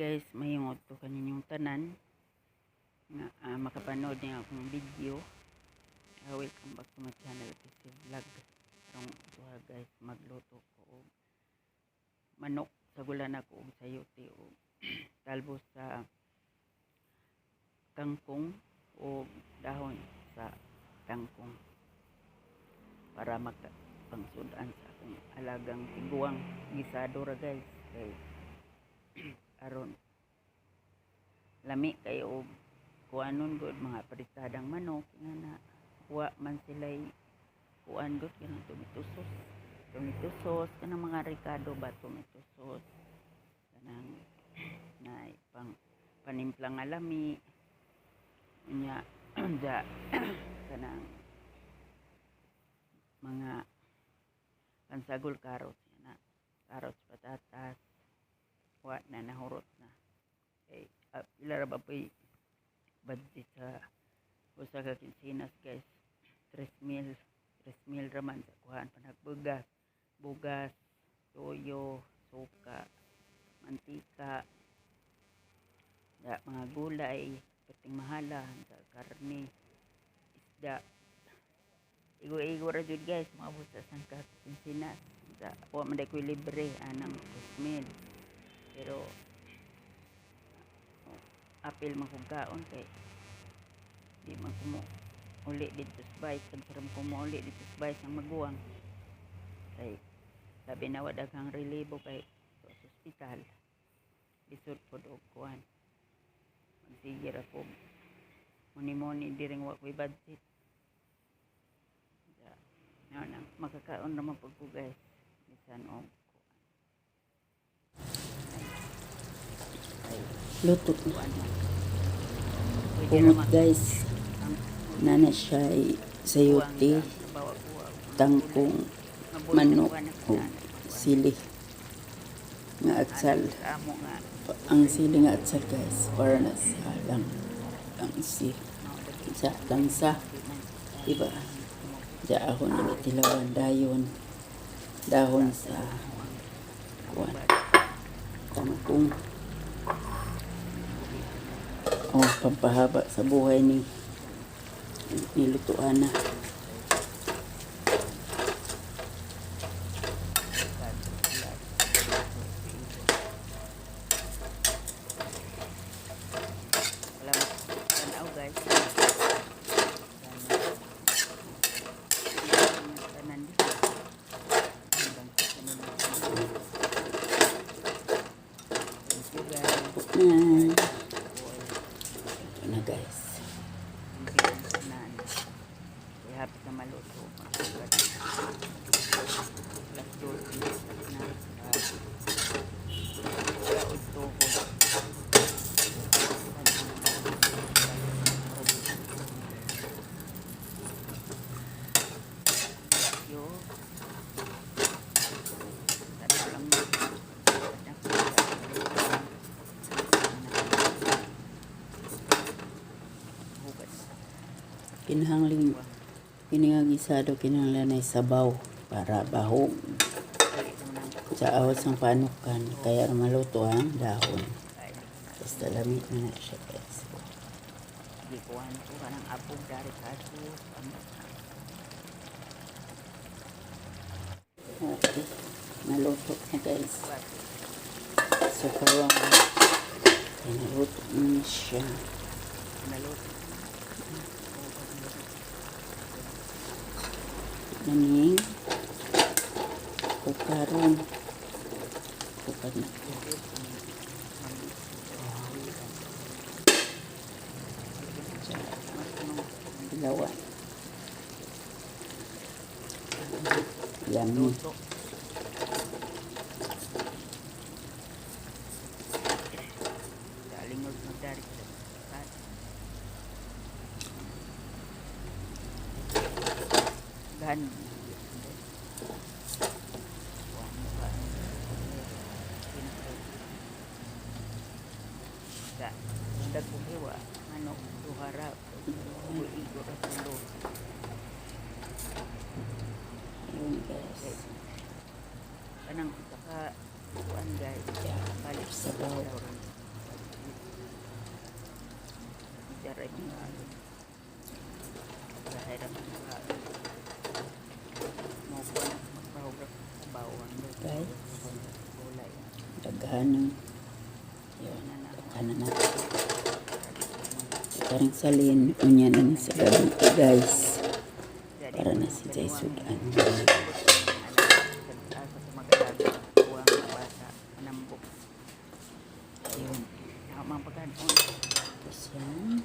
guys, mayungod to kaninyong tanan nga makapanood niya akong video. Welcome back to my channel, PC Vlog. Karong ito guys, magluto ko og manok sa gulan ako og sayote o talbos sa kangkong o dahon sa kangkong para magpangsudan sa akong alagang tiguang gisado ra guys. Kay aron lami kayo og kuanon gud mga pritadang manok nga na wa man sila'y kuan gud kanang tomato sauce kanang mga ricado ba tomato sauce kanang na pang panimplang nga lami nya da kanang mga pansagol carrots na carrots patatas wa na nahurot na kay pila ra ba po'y budget sa usa ka kinsinas guys. 3,000 raman sa kuhaan panagbugas bugas toyo suka mantika da mga gulay pating mahalan sa karne isda igo ra jud guys maabot sa sangka kinsinas sa wa man day ko libre anang 3,000 pero apil man kong kaon kay di man kumo uli dito sa bahay kag sarap kumo uli dito sa bahay sang maguwang kay sabi na wa daghang relibo kay sa ospital lisod pod og kuan magsige ra ko muni diring wa ko'y budget na makakaon naman pod ko guys bisan og luto kumot guys nana siya ay sayote tangkong manok o sili nga atsal ang sili nga atsal guys para na sa langsa diba diya ako nilitilawan dahon sa kuwan tangkong pampahaba sa buhay ni nilutuan na tanaw guys tanan dito ito na guys hapit na maluto last 2 na kinahangling piningagisado kinahanglan ay sabaw para bahog sa awas ng panukan kaya maluto ang dahon basta lamig na siya guys. gikuhan ko kanang apog dari kaso okay naluto na guys so parang naluto na siya naluto naning kukaron kukar na ko ilawan yummy lingog magdari gan dag buhiwa manok duhara igo ra tulo yun guys kanang saka kuan guys balik sabaw aray mga ano. Dahil ang mga mo po na magpahugak sa bawang. Guys. Gulay. Daghan ng yun, daghan na natin. Parang salin, unya na ni sa gabi, guys. Para na si Jay sudan. Tapos yan.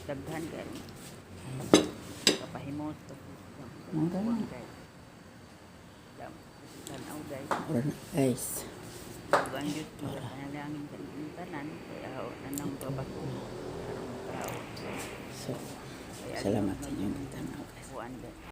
Daghan kan kapahimos Mura na. tanaw guys Mura na, guys. ang Diyos mo panalangin sa tanan kaya nanang trabaho So, salamat sa inyong tanaw, guys. buwan